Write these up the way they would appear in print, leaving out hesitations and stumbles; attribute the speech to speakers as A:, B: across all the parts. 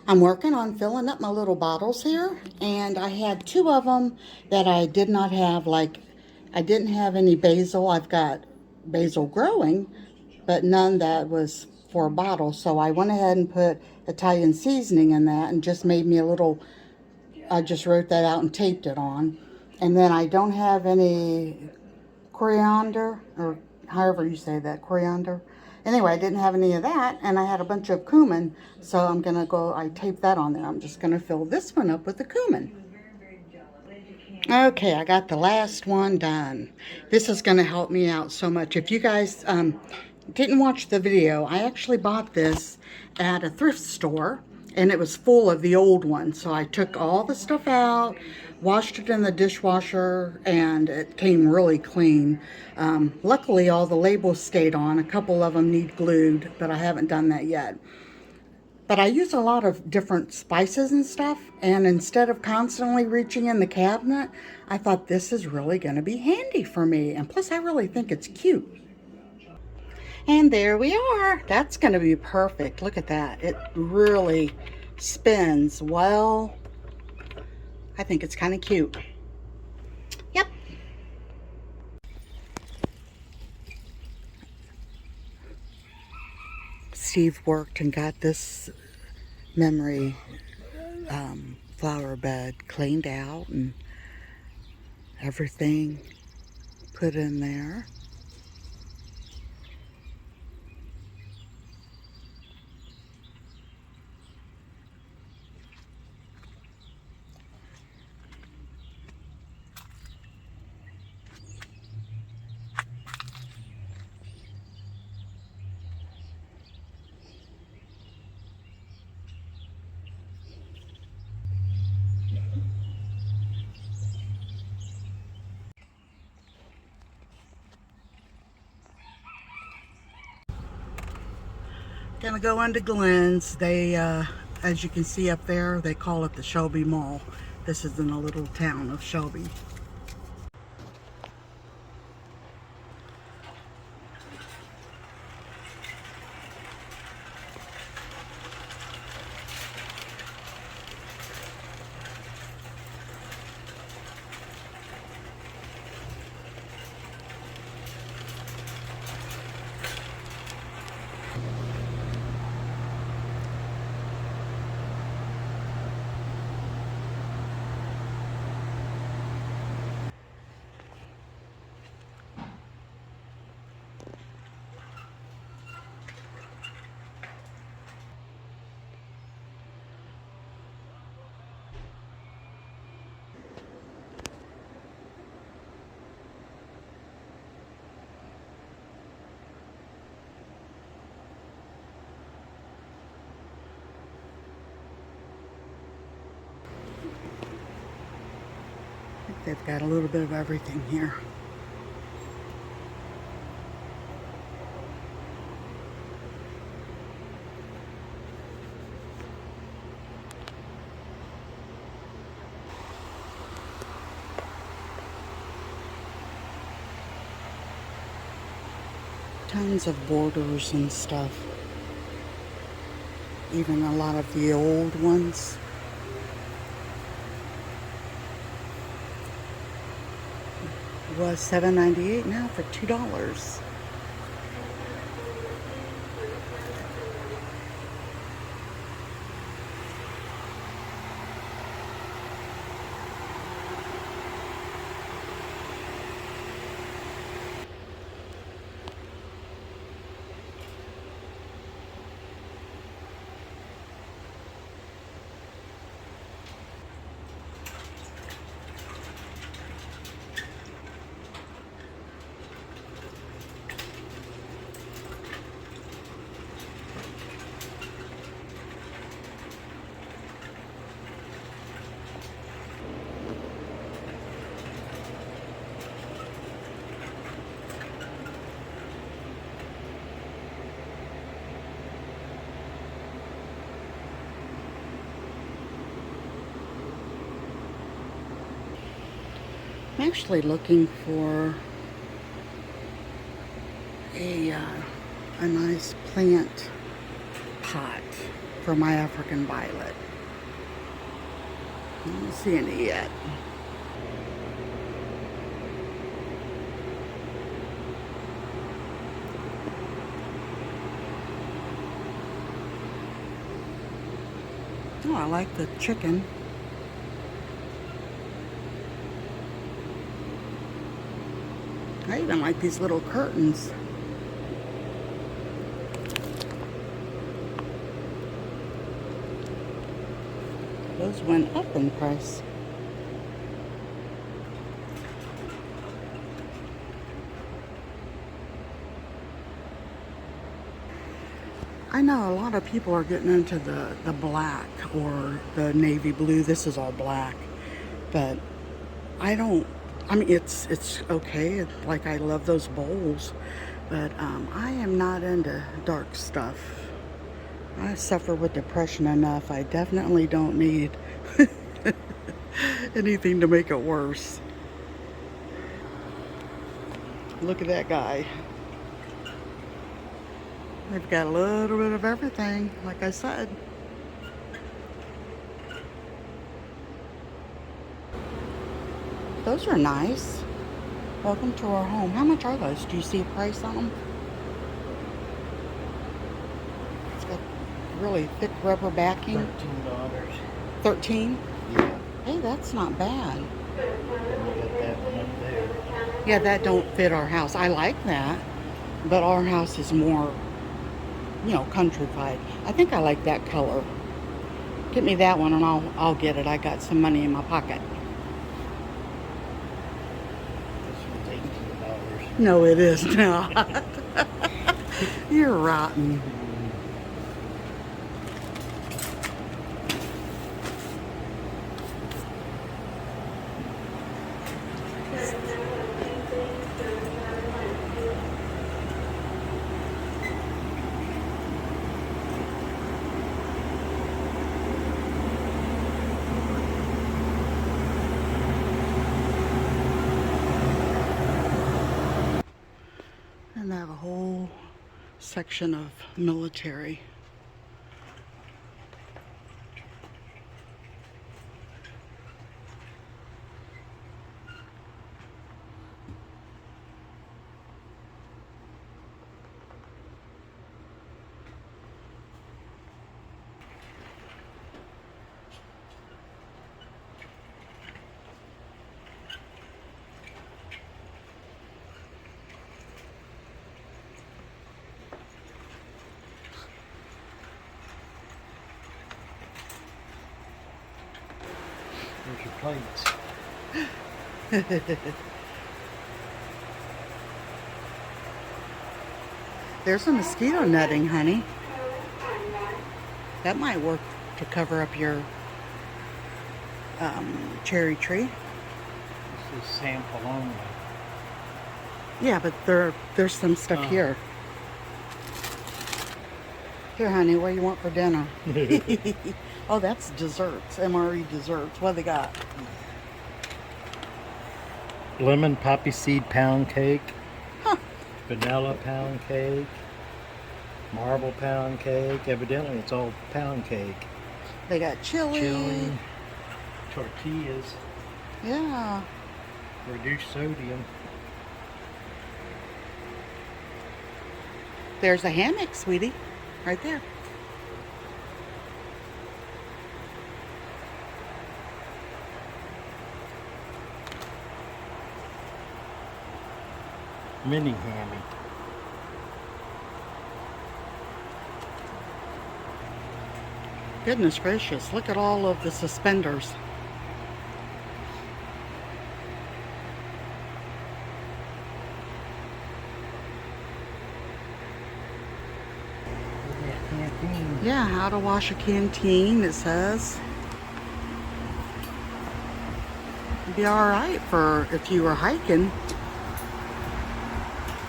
A: I'm working on filling up my little bottles here, and I had two of them that I did not have. Like, I didn't have any basil. I've got basil growing, but none that was for a bottle. So I went ahead and put Italian seasoning in that and just made me a little, I just wrote that out and taped it on. And then I don't have any coriander, or however you say that, coriander. Anyway, I didn't have any of that, and I had a bunch of cumin, so I'm gonna go, I taped that on there. I'm just gonna fill this one up with the cumin. Okay, I got the last one done. This is gonna help me out so much. If you guys didn't watch the video, I actually bought this at a thrift store, and it was full of the old ones. So I took all the stuff out, washed it in the dishwasher, and it came really clean. Luckily, all the labels stayed on. A couple of them need glued, but I haven't done that yet. But I use a lot of different spices and stuff, and instead of constantly reaching in the cabinet, I thought this is really going to be handy for me. And plus, I really think it's cute. And there we are. That's going to be perfect. Look at that. It really spins well. I think it's kind of cute. Yep. Steve worked and got this memory flower bed cleaned out and everything put in there. Gonna go into Glenn's. They, as you can see up there, they call it the Shelby Mall. This is in a little town of Shelby. I think they've got a little bit of everything here. Tons of borders and stuff. Even a lot of the old ones. It was $7.98 now for $2. I'm actually looking for a nice plant pot for my African violet. I don't see any yet. Oh, I like the chicken. I even like these little curtains. Those went up in price. I know a lot of people are getting into the black or the navy blue. This is all black, but I don't. I mean, it's okay. Like, I love those bowls, but I am not into dark stuff. I suffer with depression enough. I definitely don't need anything to make it worse. Look at that guy. They've got a little bit of everything, like I said. Those are nice. Welcome to our home. How much are those? Do you see a price on them? It's got really thick rubber backing.
B: $13.
A: 13?
B: Yeah.
A: Hey, that's not bad.
B: And you got that one up there.
A: Yeah, that don't fit our house. I like that, but our house is more, you know, countrified. I think I like that color. Get me that one and I'll get it. I got some money in my pocket.
B: This one's $18.
A: No, it is not. You're rotten. And they have a whole section of military.
B: There's your plates.
A: There's a mosquito netting, honey. That might work to cover up your cherry tree.
B: This is sample only.
A: Yeah, but there's some stuff
B: Oh.
A: here. Here, honey, what do you want for dinner? Oh, that's desserts. MRE desserts. What do they got?
B: Lemon poppy seed pound cake.
A: Huh.
B: Vanilla pound cake. Marble pound cake. Evidently it's all pound cake.
A: They got chili.
B: Chili. Tortillas.
A: Yeah.
B: Reduced sodium.
A: There's a hammock, sweetie. Right there.
B: Mini hammy.
A: Goodness gracious, look at all of the suspenders.
B: Canteen.
A: Yeah, how to wash a canteen, it says. Be alright for if you were hiking.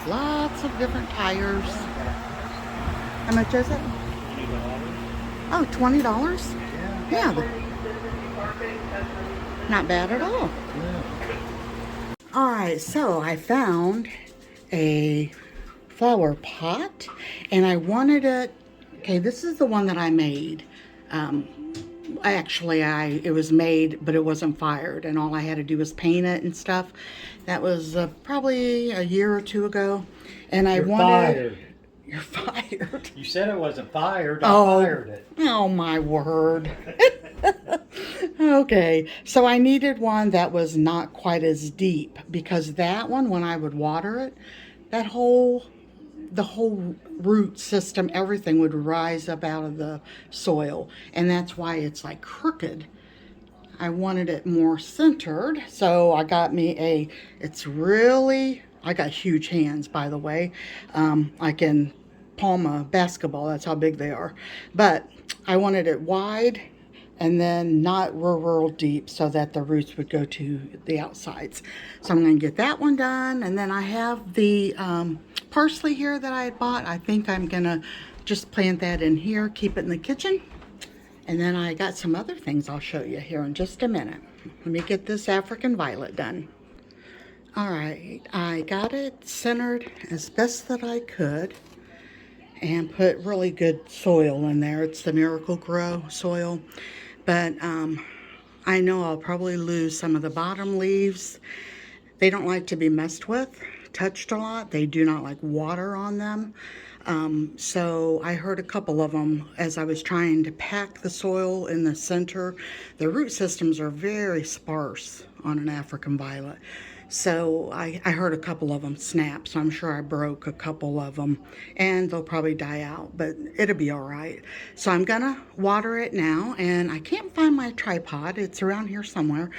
A: Lots of different tires. How much is it?
B: $20.
A: Oh, $20?
B: Yeah.
A: Yeah. Not bad at all.
B: Yeah.
A: Alright, so I found a flower pot and I wanted it. Okay, this is the one that I made. Actually, it was made, but it wasn't fired, and all I had to do was paint it and stuff. That was probably a year or two ago, and I
B: You're
A: wanted.
B: fired.
A: You're fired.
B: You said it wasn't fired. I
A: Oh,
B: fired it.
A: oh my word. Okay, so I needed one that was not quite as deep, because that one, when I would water it, the whole root system, everything would rise up out of the soil, and that's why it's like crooked. I wanted it more centered, so I got me I got huge hands, by the way. I can palm a basketball, that's how big they are. But I wanted it wide and then not real deep, so that the roots would go to the outsides. So I'm going to get that one done, and then I have the parsley here that I had bought. I think I'm going to just plant that in here, keep it in the kitchen. And then I got some other things I'll show you here in just a minute. Let me get this African violet done. All right, I got it centered as best that I could and put really good soil in there. It's the Miracle-Gro soil. But I know I'll probably lose some of the bottom leaves. They don't like to be messed with, touched a lot. They do not like water on them. So I heard a couple of them as I was trying to pack the soil in the center. The root systems are very sparse on an African violet. So I heard a couple of them snap, so I'm sure I broke a couple of them, and they'll probably die out, but it'll be all right. So I'm gonna water it now, and I can't find my tripod. It's around here somewhere.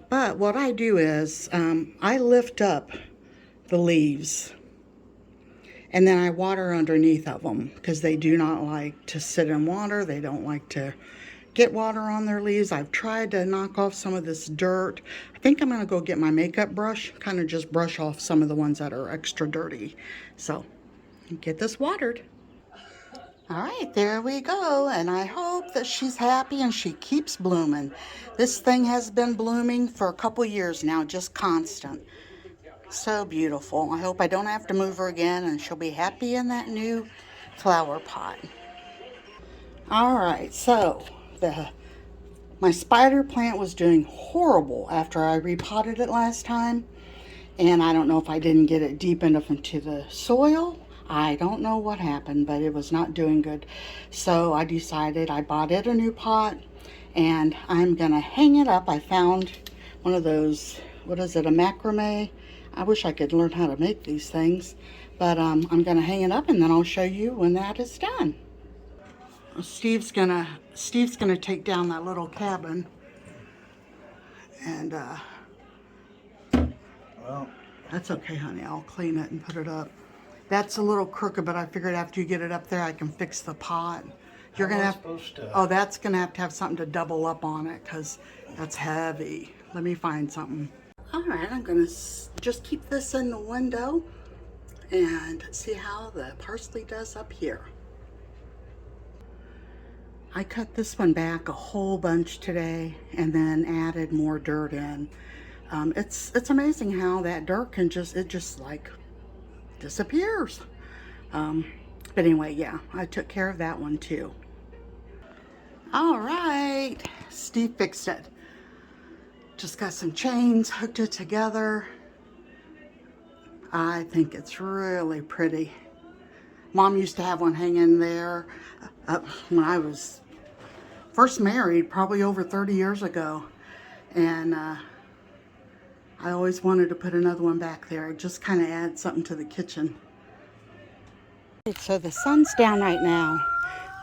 A: But what I do is I lift up the leaves, and then I water underneath of them, because they do not like to sit in water. They don't like to get water on their leaves. I've tried to knock off some of this dirt. I think I'm going to go get my makeup brush, kind of just brush off some of the ones that are extra dirty. So, get this watered. All right, there we go, and I hope that she's happy and she keeps blooming. This thing has been blooming for a couple years now, just constant. So beautiful. I hope I don't have to move her again, and she'll be happy in that new flower pot. All right, so my spider plant was doing horrible after I repotted it last time, and I don't know if I didn't get it deep enough into the soil. I don't know what happened, but it was not doing good. So I decided, I bought it a new pot, and I'm gonna hang it up. I found one of those, what is it, a macrame? I wish I could learn how to make these things, but I'm gonna hang it up, and then I'll show you when that is done. Steve's gonna take down that little cabin, and
B: Well,
A: that's okay, honey. I'll clean it and put it up. That's a little crooked, but I figured after you get it up there, I can fix the pot. You're gonna have
B: supposed to.
A: Oh, that's gonna have to have something to double up on it, because that's heavy. Let me find something. All right, I'm gonna just keep this in the window and see how the parsley does up here. I cut this one back a whole bunch today and then added more dirt in. It's amazing how that dirt can just like disappears. But anyway, yeah, I took care of that one too. All right, Steve fixed it. Just got some chains, hooked it together. I think it's really pretty. Mom used to have one hanging there when I was first married, probably over 30 years ago. And I always wanted to put another one back there. It just kind of adds something to the kitchen. So the sun's down right now.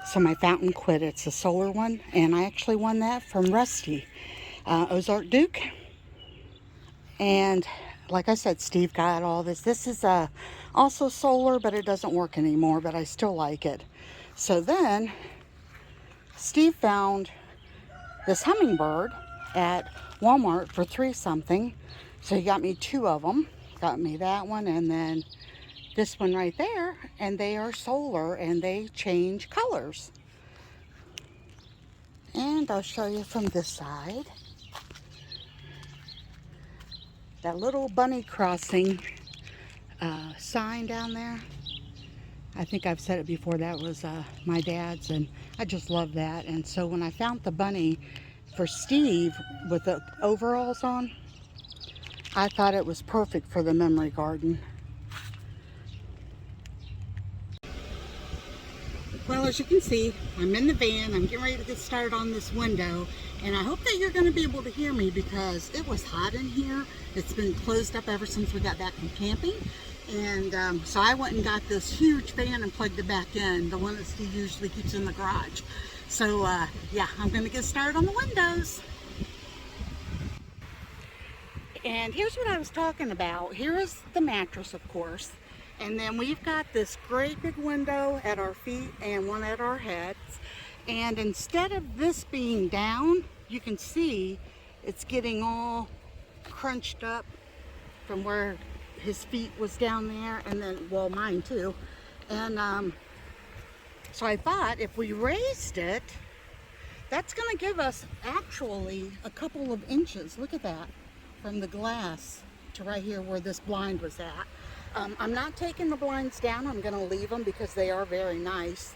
A: So my fountain quit. It's a solar one. And I actually won that from Rusty, Ozark Duke. And like I said, Steve got all this. This is also solar, but it doesn't work anymore, but I still like it. So then Steve found this hummingbird at Walmart for $3 something. So he got me 2 of them. Got me that one and then this one right there. And they are solar and they change colors. And I'll show you from this side. That little bunny crossing sign down there. I think I've said it before, that was my dad's, and I just love that. And so when I found the bunny for Steve with the overalls on, I thought it was perfect for the memory garden. Well, as you can see, I'm in the van. I'm getting ready to get started on this window, and I hope that you're going to be able to hear me because it was hot in here. It's been closed up ever since we got back from camping. And so I went and got this huge fan and plugged it back in, the one that Steve usually keeps in the garage. So yeah, I'm going to get started on the windows. And here's what I was talking about. Here is the mattress, of course. And then we've got this great big window at our feet and one at our heads. And instead of this being down, you can see it's getting all crunched up from where his feet was down there, and then, well, mine too. And so I thought if we raised it, that's going to give us actually a couple of inches. Look at that, from the glass to right here where this blind was at. I'm not taking the blinds down. I'm going to leave them because they are very nice.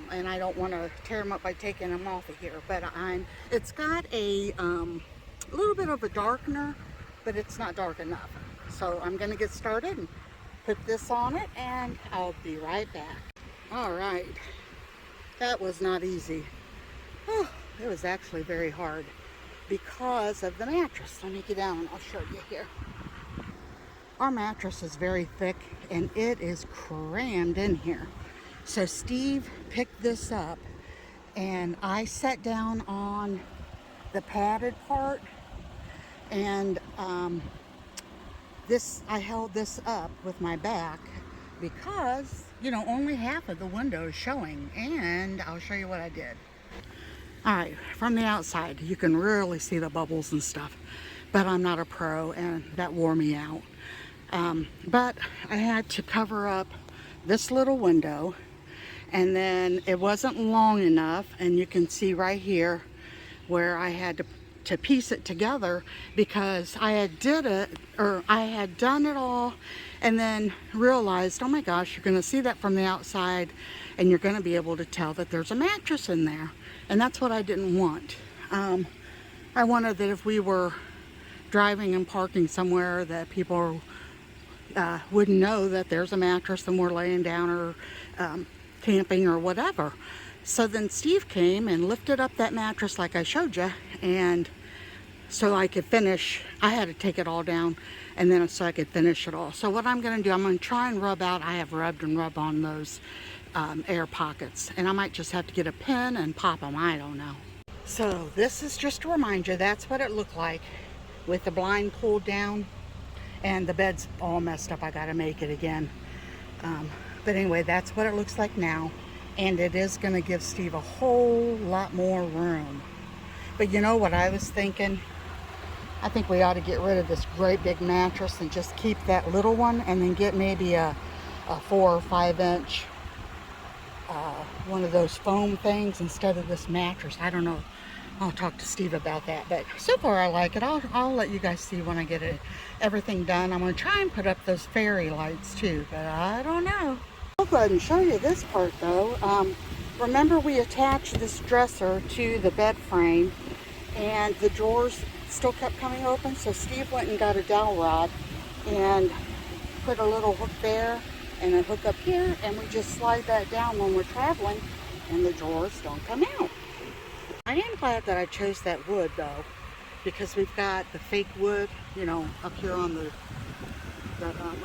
A: And I don't want to tear them up by taking them off of here. But it's got a little bit of a darkener, but it's not dark enough. So I'm going to get started and put this on it, and I'll be right back. All right, that was not easy. Oh, it was actually very hard because of the mattress. Let me get down and I'll show you here. Our mattress is very thick and it is crammed in here. So Steve picked this up and I sat down on the padded part, and I held this up with my back because, you know, only half of the window is showing, and I'll show you what I did. All right, from the outside, you can really see the bubbles and stuff, but I'm not a pro, and that wore me out. But I had to cover up this little window, and then it wasn't long enough, and you can see right here where I had to piece it together because I had done it all and then realized, oh my gosh, you're going to see that from the outside and you're going to be able to tell that there's a mattress in there, and that's what I didn't want. I wanted that if we were driving and parking somewhere that people wouldn't know that there's a mattress and we're laying down or camping or whatever. So then Steve came and lifted up that mattress like I showed you, and so I could finish, I had to take it all down, and then so I could finish it all. So what I'm going to do, I'm going to try and rub out, I have rubbed and rub on those air pockets, and I might just have to get a pin and pop them, I don't know. So this is just to remind you, that's what it looked like with the blind pulled down, and the bed's all messed up. I got to make it again. But anyway, that's what it looks like now. And it is going to give Steve a whole lot more room. But you know what I was thinking? I think we ought to get rid of this great big mattress and just keep that little one, and then get maybe a 4 or 5 inch one of those foam things instead of this mattress. I don't know. I'll talk to Steve about that. But so far I like it. I'll let you guys see when I get everything done. I'm going to try and put up those fairy lights too, but I don't know. I'll go ahead and show you this part though. Remember we attached this dresser to the bed frame, and the drawers still kept coming open, so Steve went and got a dowel rod and put a little hook there and a hook up here, and we just slide that down when we're traveling and the drawers don't come out. I am glad that I chose that wood though, because we've got the fake wood, you know, up here on the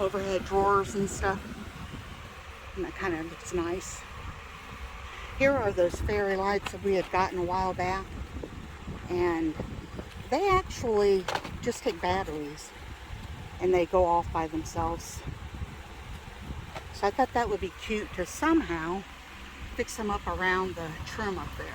A: overhead drawers and stuff. And that kind of looks nice. Here are those fairy lights that we had gotten a while back, and they actually just take batteries and they go off by themselves. So I thought that would be cute to somehow fix them up around the trim up there.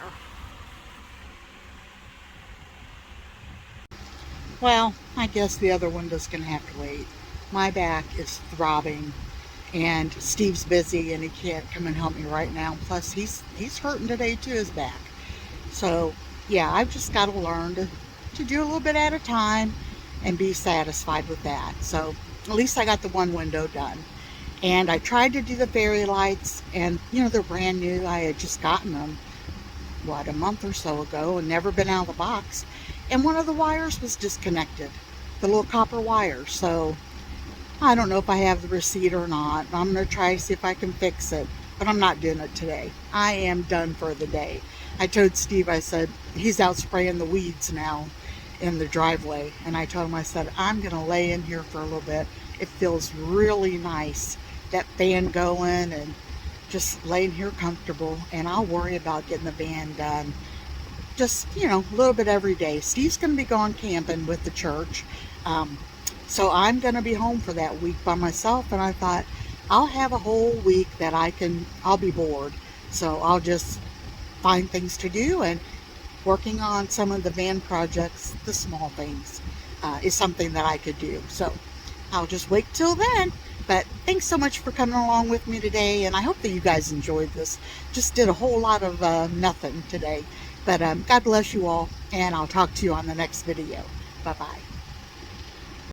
A: Well, I guess the other window's gonna have to wait. My back is throbbing, and Steve's busy and he can't come and help me right now. Plus he's hurting today too, his back. So yeah, I've just got to learn to do a little bit at a time and be satisfied with that. So at least I got the one window done. And I tried to do the fairy lights, and you know, they're brand new. I had just gotten them, what, a month or so ago, and never been out of the box. And one of the wires was disconnected, the little copper wire. So I don't know if I have the receipt or not. I'm going to try to see if I can fix it, but I'm not doing it today. I am done for the day. I told Steve, I said, he's out spraying the weeds now in the driveway. And I told him, I said, I'm going to lay in here for a little bit. It feels really nice, that fan going, and just laying here comfortable. And I'll worry about getting the van done just, you know, a little bit every day. Steve's going to be going camping with the church. So I'm going to be home for that week by myself. And I thought, I'll have a whole week that I'll be bored. So I'll just find things to do, and working on some of the van projects, the small things, is something that I could do. So I'll just wait till then. But thanks so much for coming along with me today, and I hope that you guys enjoyed this. Just did a whole lot of nothing today. But God bless you all, and I'll talk to you on the next video. Bye-bye.